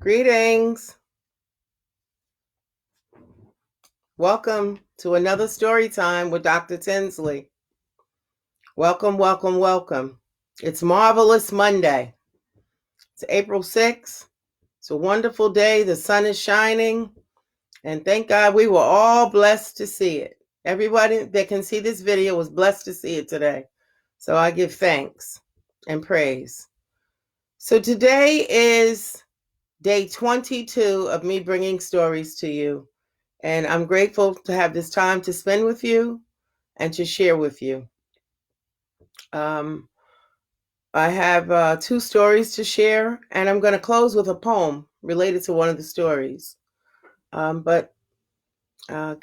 Greetings. Welcome to another story time with Dr. Tinsley. Welcome, welcome, welcome. It's Marvelous Monday. It's April 6th. It's a wonderful day. The sun is shining. And thank God we were all blessed to see it. Everybody that can see this video was blessed to see it today. So I give thanks and praise. So today is day 22 of me bringing stories to you. And I'm grateful to have this time to spend with you and to share with you. I have two stories to share, and I'm going to close with a poem related to one of the stories. Again, I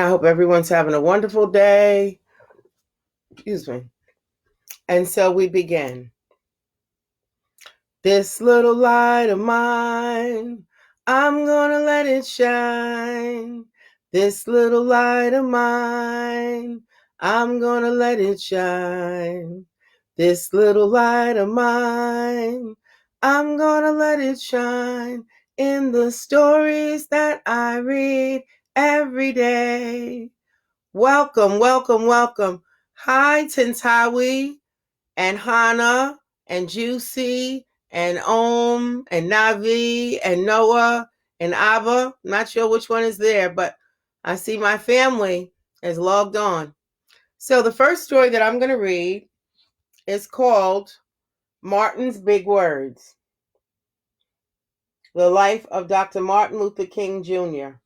hope everyone's having a wonderful day. Excuse me. And so we begin. This little light of mine, I'm gonna let it shine. This little light of mine, I'm gonna let it shine. This little light of mine, I'm gonna let it shine in the stories that I read every day. Welcome, welcome, welcome. Hi, Tintawi and Hannah and Juicy and Om and Navi and Noah and Abba. Not sure which one is there, but I see my family is logged on. So the first story that I'm going to read is called Martin's Big Words. The Life of Dr. Martin Luther King Jr.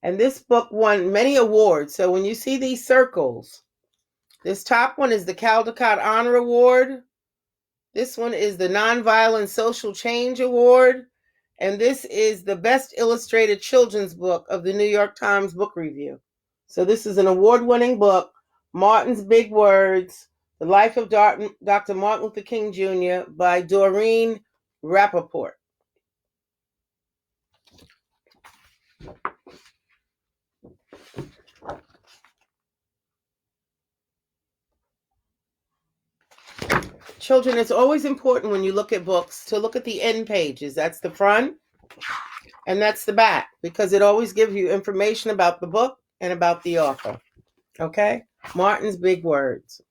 And this book won many awards. So when you see these circles, this top one is the Caldecott Honor Award. This one is the Nonviolent Social Change Award. And this is the Best Illustrated Children's Book of the New York Times Book Review. So this is an award-winning book, Martin's Big Words, The Life of Dr. Martin Luther King Jr. by Doreen Rappaport. Children, it's always important when you look at books to look at the end pages. That's the front and that's the back, because it always gives you information about the book and about the author. Okay? Martin's Big Words.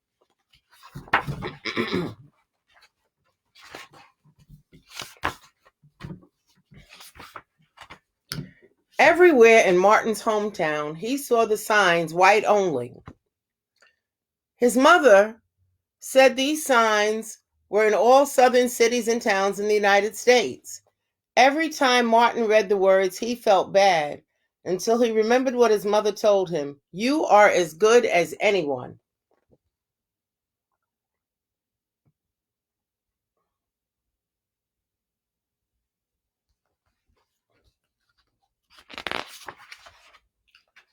Everywhere in Martin's hometown, he saw the signs white only. His mother said these signs were in all southern cities and towns in the United States. Every time Martin read the words, he felt bad until he remembered what his mother told him. You are as good as anyone.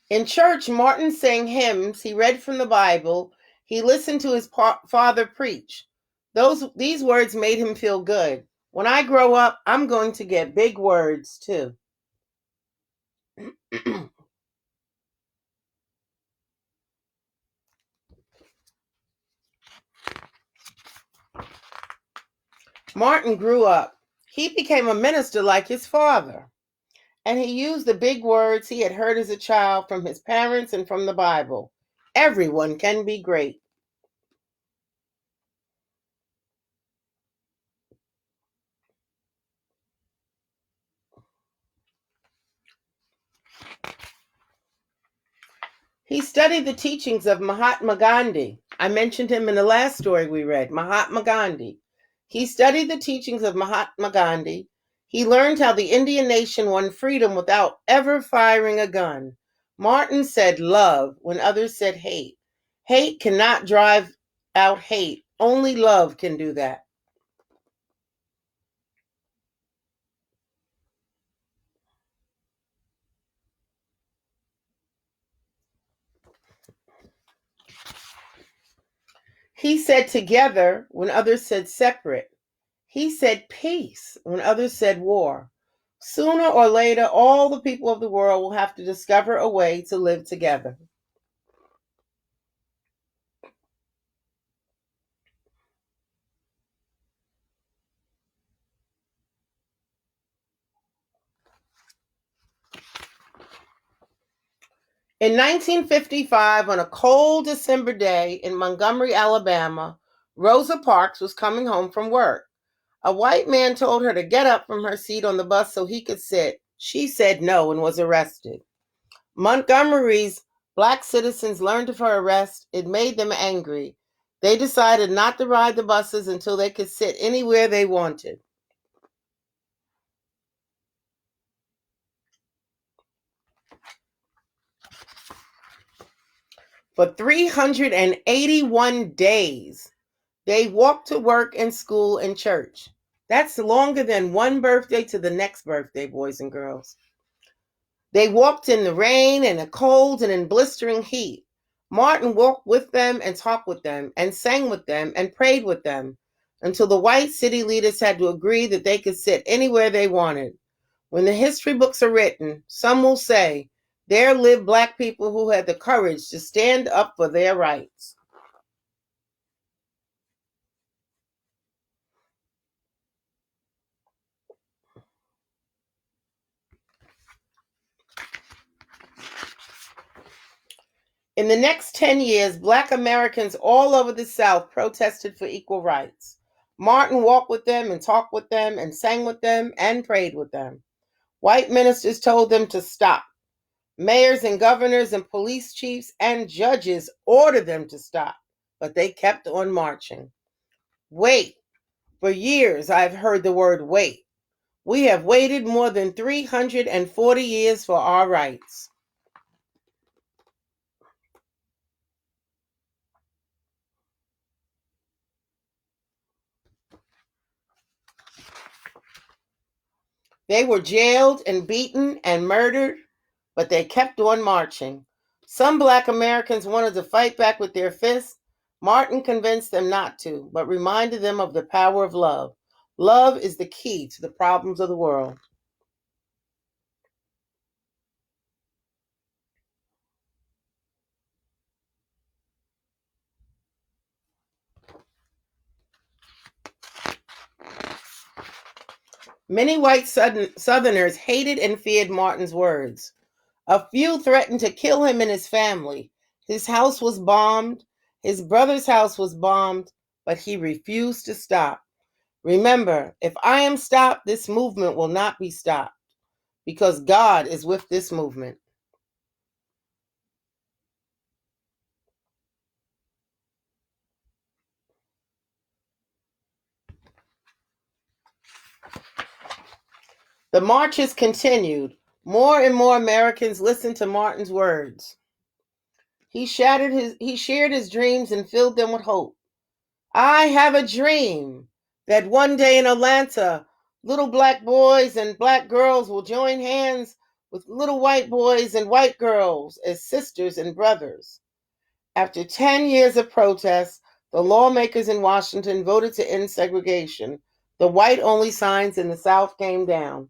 In church, Martin sang hymns, he read from the Bible, he listened to his father preach. These words made him feel good. When I grow up, I'm going to get big words too. Martin grew up. He became a minister like his father, and he used the big words he had heard as a child from his parents and from the Bible. Everyone can be great. He studied the teachings of Mahatma Gandhi. I mentioned him in the last story we read, Mahatma Gandhi. He studied the teachings of Mahatma Gandhi. He learned how the Indian nation won freedom without ever firing a gun. Martin said love when others said hate. Hate cannot drive out hate. Only love can do that. He said together when others said separate. He said peace when others said war. Sooner or later, all the people of the world will have to discover a way to live together. In 1955, on a cold December day in Montgomery, Alabama, Rosa Parks was coming home from work. A white man told her to get up from her seat on the bus so he could sit. She said no and was arrested. Montgomery's black citizens learned of her arrest. It made them angry. They decided not to ride the buses until they could sit anywhere they wanted. For 381 days, they walked to work and school and church. That's longer than one birthday to the next birthday, boys and girls. They walked in the rain and the cold and in blistering heat. Martin walked with them and talked with them and sang with them and prayed with them until the white city leaders had to agree that they could sit anywhere they wanted. When the history books are written, some will say, there lived black people who had the courage to stand up for their rights. In the next 10 years, black Americans all over the South protested for equal rights. Martin walked with them and talked with them and sang with them and prayed with them. White ministers told them to stop. Mayors and governors and police chiefs and judges ordered them to stop, but they kept on marching. Wait. For years, I've heard the word wait. We have waited more than 340 years for our rights. They were jailed and beaten and murdered, but they kept on marching. Some black Americans wanted to fight back with their fists. Martin convinced them not to, but reminded them of the power of love. Love is the key to the problems of the world. Many white Southerners hated and feared Martin's words. A few threatened to kill him and his family. His house was bombed. His brother's house was bombed, but he refused to stop. Remember, if I am stopped, this movement will not be stopped because God is with this movement. The marches continued. More and more Americans listened to Martin's words. He shared his dreams and filled them with hope. I have a dream that one day in Atlanta, little black boys and black girls will join hands with little white boys and white girls as sisters and brothers. After 10 years of protests, the lawmakers in Washington voted to end segregation. The white-only signs in the South came down.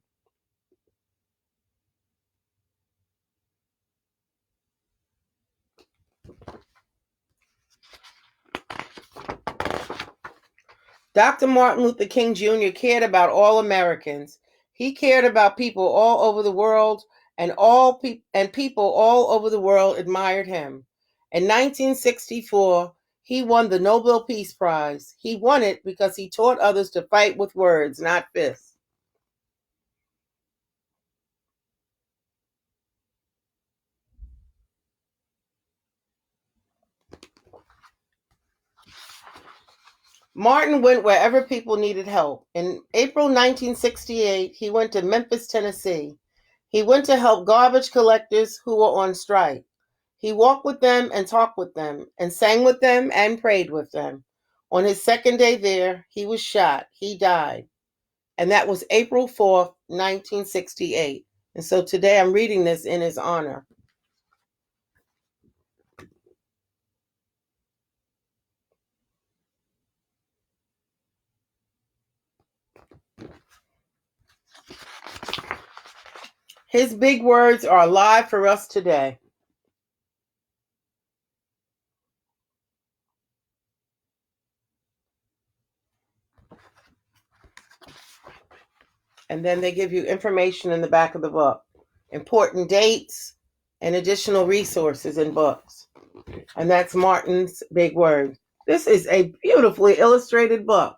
Dr. Martin Luther King Jr. cared about all Americans. He cared about people all over the world, and people all over the world admired him. In 1964, he won the Nobel Peace Prize. He won it because he taught others to fight with words, not fists. Martin went wherever people needed help. In April 1968, he went to Memphis, Tennessee. He went to help garbage collectors who were on strike. He walked with them and talked with them and sang with them and prayed with them. On his second day there, he was shot. He died. And that was April 4th, 1968. And so today I'm reading this in his honor. His big words are alive for us today. And then they give you information in the back of the book. Important dates and additional resources and books. And that's Martin's big word. This is a beautifully illustrated book.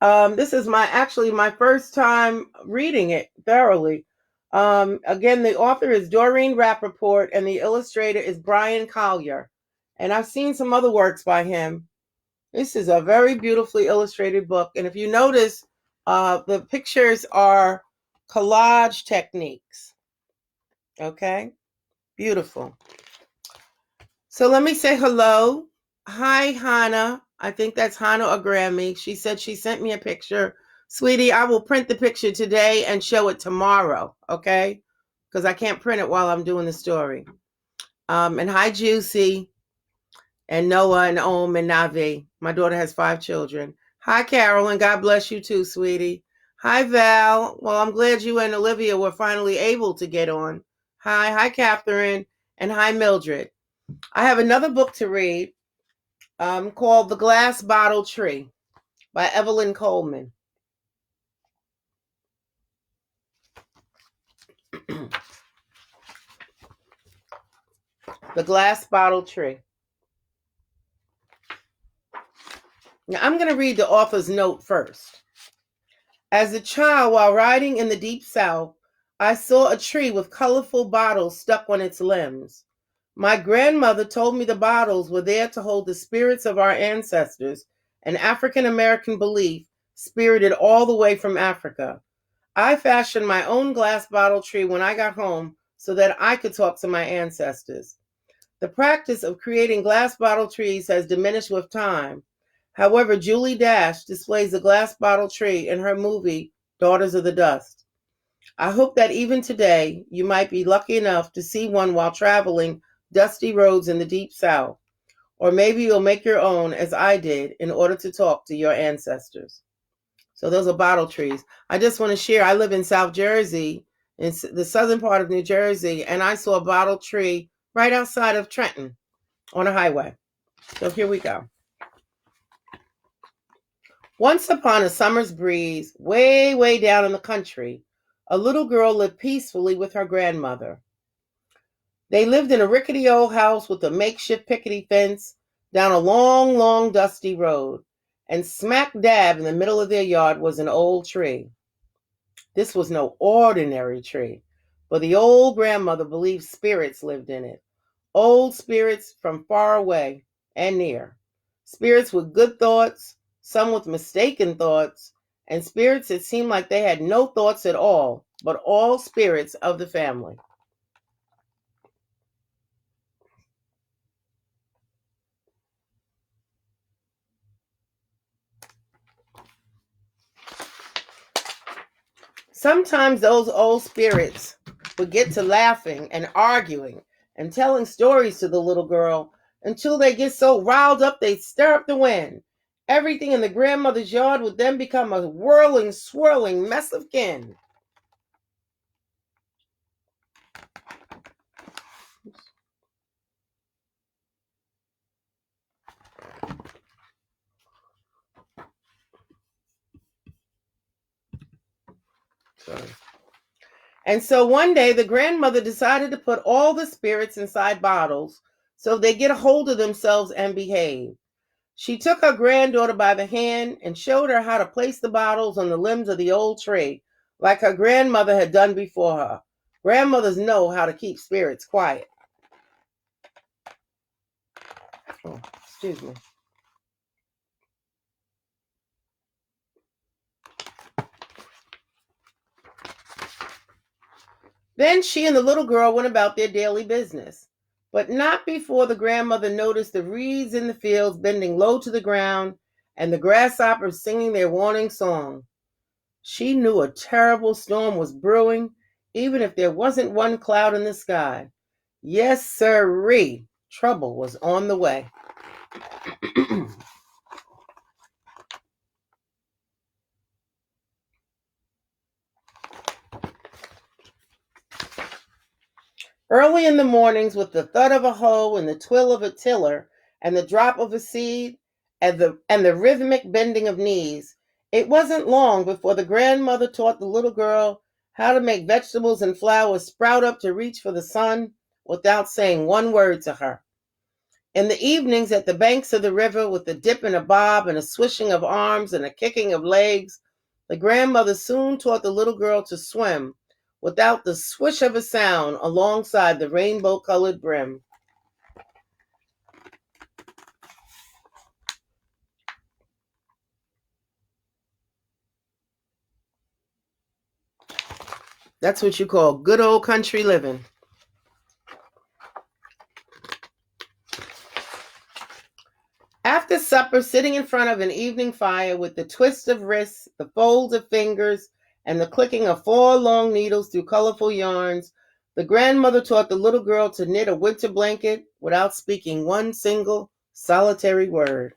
This is my first time reading it thoroughly. Again, the author is Doreen Rappaport, and the illustrator is Brian Collier. And I've seen some other works by him. This is a very beautifully illustrated book. And if you notice, the pictures are collage techniques. Okay? Beautiful. So let me say hello. Hi, Hannah. I think that's Hannah or Grammy. She said she sent me a picture. Sweetie, I will print the picture today and show it tomorrow, okay? Because I can't print it while I'm doing the story. And hi, Juicy, and Noah, and Om, and Navi. My daughter has 5 children. Hi, Carolyn. God bless you too, sweetie. Hi, Val. Well, I'm glad you and Olivia were finally able to get on. Hi, Catherine, and hi, Mildred. I have another book to read called The Glass Bottle Tree by Evelyn Coleman. The Glass Bottle Tree. Now, I'm going to read the author's note first. As a child, while riding in the deep south, I saw a tree with colorful bottles stuck on its limbs. My grandmother told me the bottles were there to hold the spirits of our ancestors, an African American belief spirited all the way from Africa. I fashioned my own glass bottle tree when I got home so that I could talk to my ancestors. The practice of creating glass bottle trees has diminished with time. However, Julie Dash displays a glass bottle tree in her movie, Daughters of the Dust. I hope that even today, you might be lucky enough to see one while traveling dusty roads in the Deep South. Or maybe you'll make your own, as I did, in order to talk to your ancestors. So those are bottle trees. I just want to share, I live in South Jersey, in the southern part of New Jersey, and I saw a bottle tree right outside of Trenton on a highway. So here we go. Once upon a summer's breeze, way, way down in the country, a little girl lived peacefully with her grandmother. They lived in a rickety old house with a makeshift pickety fence down a long, long, dusty road, and smack dab in the middle of their yard was an old tree. This was no ordinary tree, but the old grandmother believed spirits lived in it. Old spirits from far away and near. Spirits with good thoughts, some with mistaken thoughts, and spirits that seemed like they had no thoughts at all, but all spirits of the family. Sometimes those old spirits would get to laughing and arguing and telling stories to the little girl until they get so riled up they stir up the wind. Everything in the grandmother's yard would then become a whirling, swirling mess of kin. Sorry. And so one day the grandmother decided to put all the spirits inside bottles so they get a hold of themselves and behave. She took her granddaughter by the hand and showed her how to place the bottles on the limbs of the old tree, like her grandmother had done before her. Grandmothers know how to keep spirits quiet. Oh, excuse me. Then she and the little girl went about their daily business, but not before the grandmother noticed the reeds in the fields bending low to the ground and the grasshoppers singing their warning song. She knew a terrible storm was brewing, even if there wasn't one cloud in the sky. Yes, sirree, trouble was on the way. Early in the mornings, with the thud of a hoe and the twill of a tiller and the drop of a seed and the rhythmic bending of knees, it wasn't long before the grandmother taught the little girl how to make vegetables and flowers sprout up to reach for the sun without saying one word to her. In the evenings at the banks of the river, with a dip and a bob and a swishing of arms and a kicking of legs, the grandmother soon taught the little girl to swim without the swish of a sound alongside the rainbow-colored brim. That's what you call good old country living. After supper, sitting in front of an evening fire with the twist of wrists, the folds of fingers, and the clicking of 4 long needles through colorful yarns, the grandmother taught the little girl to knit a winter blanket without speaking one single solitary word.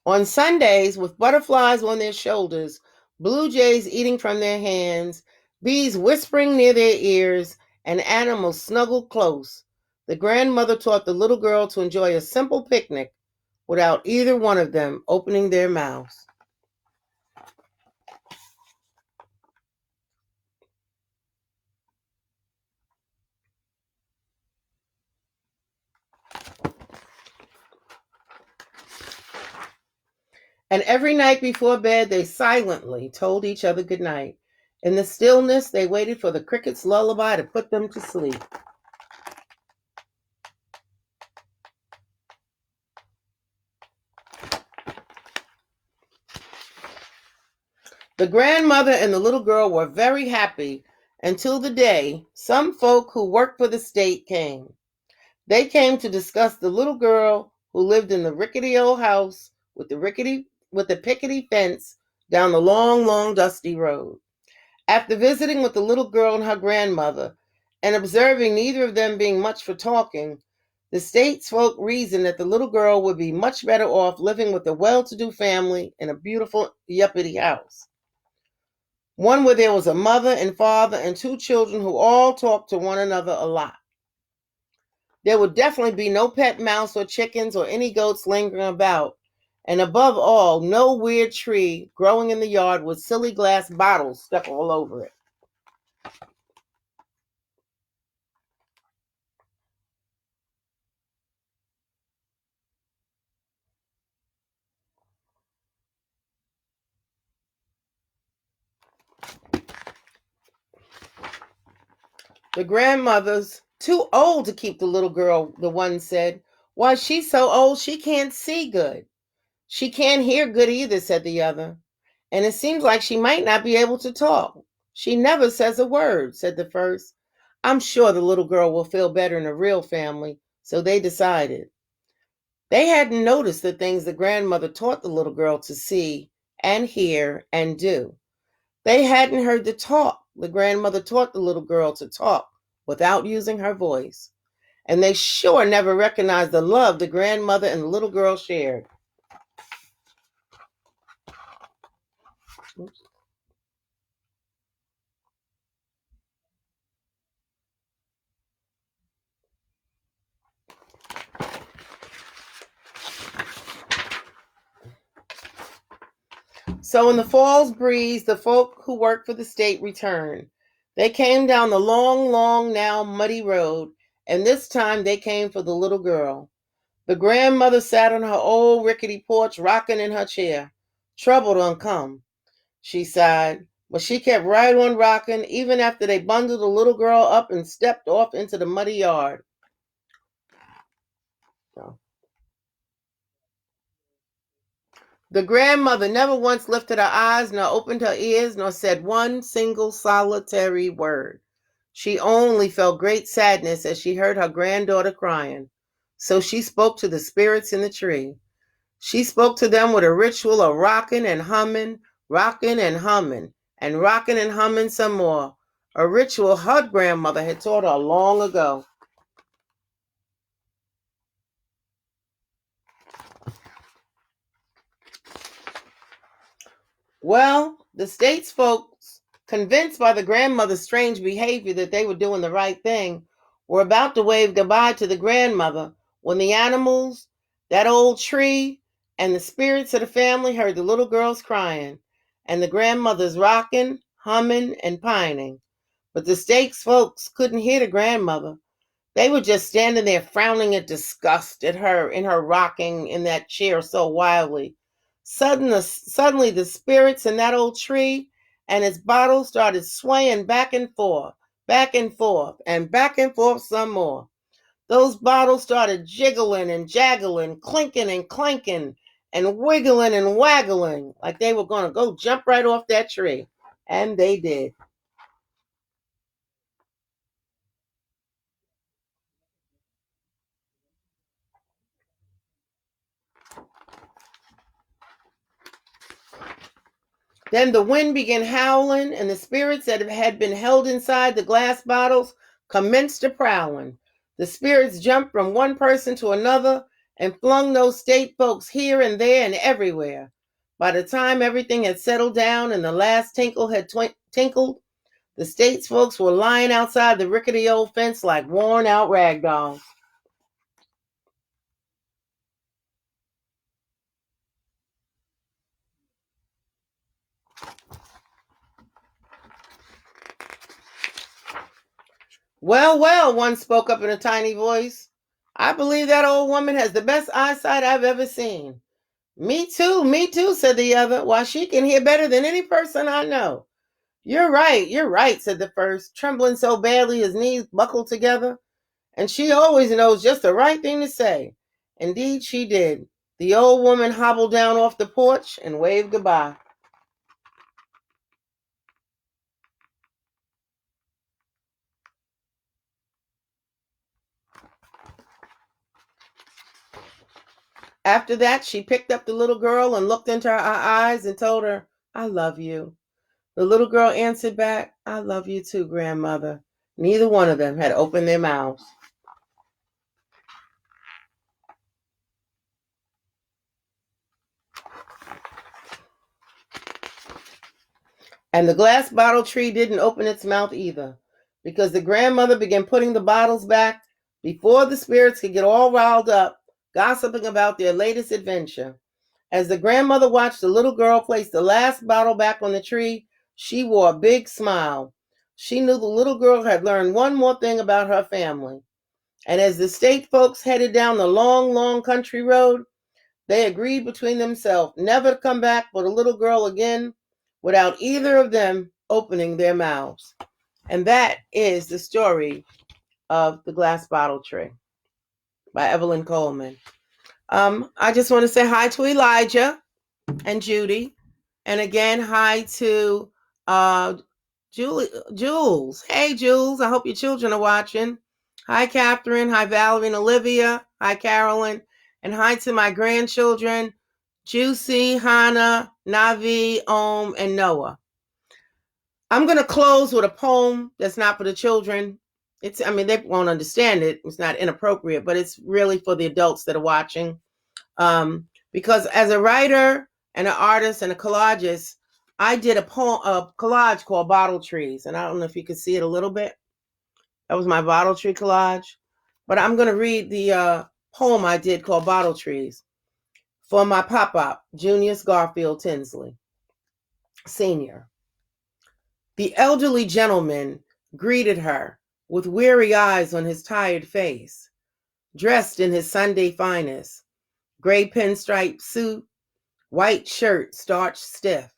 On Sundays, with butterflies on their shoulders, blue jays eating from their hands, bees whispering near their ears, and animals snuggled close, the grandmother taught the little girl to enjoy a simple picnic without either one of them opening their mouths. And every night before bed, they silently told each other good night. In the stillness, they waited for the cricket's lullaby to put them to sleep. The grandmother and the little girl were very happy until the day some folk who worked for the state came. They came to discuss the little girl who lived in the rickety old house with the pickety fence down the long, long, dusty road. After visiting with the little girl and her grandmother, and observing neither of them being much for talking, the statesfolk reasoned that the little girl would be much better off living with a well-to-do family in a beautiful yuppity house. One where there was a mother and father and 2 children who all talked to one another a lot. There would definitely be no pet mouse or chickens or any goats lingering about, and above all, no weird tree growing in the yard with silly glass bottles stuck all over it. The grandmother's too old to keep the little girl, the one said. Why, she's so old she can't see good. She can't hear good either, said the other. And it seems like she might not be able to talk. She never says a word, said the first. I'm sure the little girl will feel better in a real family, so they decided. They hadn't noticed the things the grandmother taught the little girl to see and hear and do. They hadn't heard the talk the grandmother taught the little girl to talk without using her voice. And they sure never recognized the love the grandmother and the little girl shared. Oops. So in the fall's breeze, the folk who worked for the state returned. They came down the long, long, now muddy road, and this time they came for the little girl. The grandmother sat on her old rickety porch, rocking in her chair. Trouble don't come, she sighed, but she kept right on rocking even after they bundled the little girl up and stepped off into the muddy yard. The grandmother never once lifted her eyes, nor opened her ears, nor said one single solitary word. She only felt great sadness as she heard her granddaughter crying. So she spoke to the spirits in the tree. She spoke to them with a ritual of rocking and humming, rocking and humming, and rocking and humming some more. A ritual her grandmother had taught her long ago. Well, the state's folks, convinced by the grandmother's strange behavior that they were doing the right thing, were about to wave goodbye to the grandmother when the animals, that old tree, and the spirits of the family heard the little girls crying and the grandmother's rocking, humming, and pining. But the Stakes folks couldn't hear the grandmother. They were just standing there frowning in disgust at her in her rocking in that chair so wildly. Suddenly the spirits in that old tree and its bottle started swaying back and forth, and back and forth some more. Those bottles started jiggling and jaggling, clinking and clanking, and wiggling and waggling like they were going to go jump right off that tree. And they did. Then the wind began howling, and the spirits that had been held inside the glass bottles commenced a prowling. The spirits jumped from one person to another and flung those state folks here and there and everywhere. By the time everything had settled down and the last tinkle had tinkled, the state's folks were lying outside the rickety old fence like worn out rag dolls. Well, well, one spoke up in a tiny voice. I believe that old woman has the best eyesight I've ever seen. Me too, said the other. Why, she can hear better than any person I know. You're right, said the first, trembling so badly his knees buckled together. And she always knows just the right thing to say. Indeed, she did. The old woman hobbled down off the porch and waved goodbye. After that, she picked up the little girl and looked into her eyes and told her, I love you. The little girl answered back, I love you too, grandmother. Neither one of them had opened their mouths. And the glass bottle tree didn't open its mouth either, because the grandmother began putting the bottles back before the spirits could get all riled up, gossiping about their latest adventure. As the grandmother watched the little girl place the last bottle back on the tree, she wore a big smile. She knew the little girl had learned one more thing about her family. And as the state folks headed down the long, long country road, they agreed between themselves never to come back for the little girl again without either of them opening their mouths. And that is the story of the glass bottle tree by Evelyn Coleman. I just want to say hi to Elijah and Judy. And again, hi to Jules. Hey, Jules. I hope your children are watching. Hi, Catherine. Hi, Valerie and Olivia. Hi, Carolyn. And hi to my grandchildren, Juicy, Hannah, Navi, and Noah. I'm going to close with a poem that's not for the children. They won't understand it. It's not inappropriate, but it's really for the adults that are watching. Because as a writer and an artist and a collagist, I did a collage called Bottle Trees. And I don't know if you can see it a little bit. That was my bottle tree collage. But I'm going to read the poem I did called Bottle Trees for my pop-up, Junius Garfield Tinsley, Sr. The elderly gentleman greeted her with weary eyes on his tired face, dressed in his Sunday finest, gray pinstripe suit, white shirt starched stiff,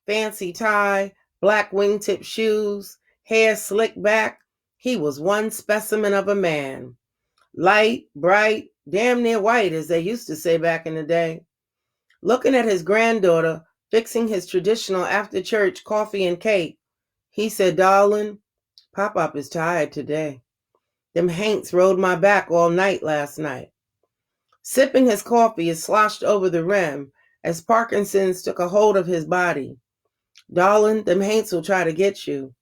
fancy tie, black wingtip shoes, hair slicked back. He was one specimen of a man. Light, bright, damn near white, as they used to say back in the day. Looking at his granddaughter, fixing his traditional after-church coffee and cake, he said, Darling, Pop-Pop is tired today. Them haints rode my back all night last night. Sipping his coffee, he sloshed over the rim as Parkinson's took a hold of his body. Darling, them haints will try to get you.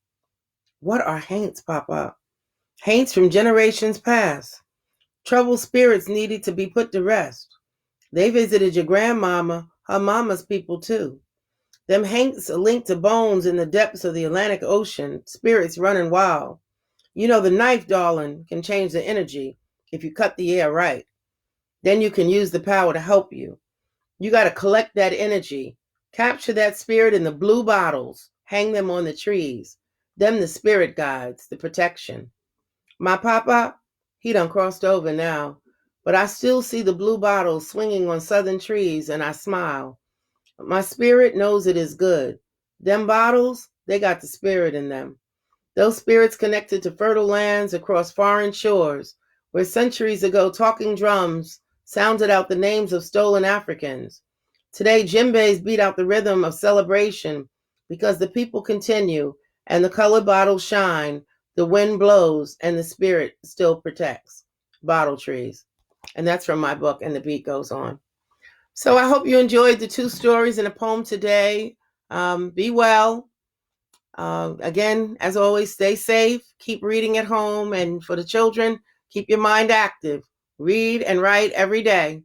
What are haints, Pop-Pop? Haints from generations past. Troubled spirits needed to be put to rest. They visited your grandmama, her mama's people too. Them haints are linked to bones in the depths of the Atlantic Ocean, spirits running wild. You know the knife, darling, can change the energy if you cut the air right. Then you can use the power to help you. You got to collect that energy, capture that spirit in the blue bottles, hang them on the trees. Them the spirit guides, the protection. My papa, he done crossed over now, but I still see the blue bottles swinging on southern trees, and I smile. My spirit knows it is good. Them bottles, they got the spirit in them. Those spirits connected to fertile lands across foreign shores, where centuries ago talking drums sounded out the names of stolen Africans. Today, djembes beat out the rhythm of celebration because the people continue and the colored bottles shine, the wind blows, and the spirit still protects. Bottle trees. And that's from my book, and the beat goes on. So I hope you enjoyed the 2 stories and a poem today. Be well. Again, as always, stay safe, keep reading at home, and for the children, keep your mind active. Read and write every day.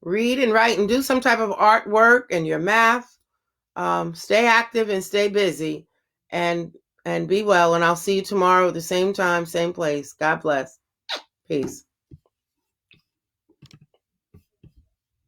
Read and write and do some type of artwork and your math. Stay active and stay busy, and be well. And I'll see you tomorrow at the same time, same place. God bless. Peace.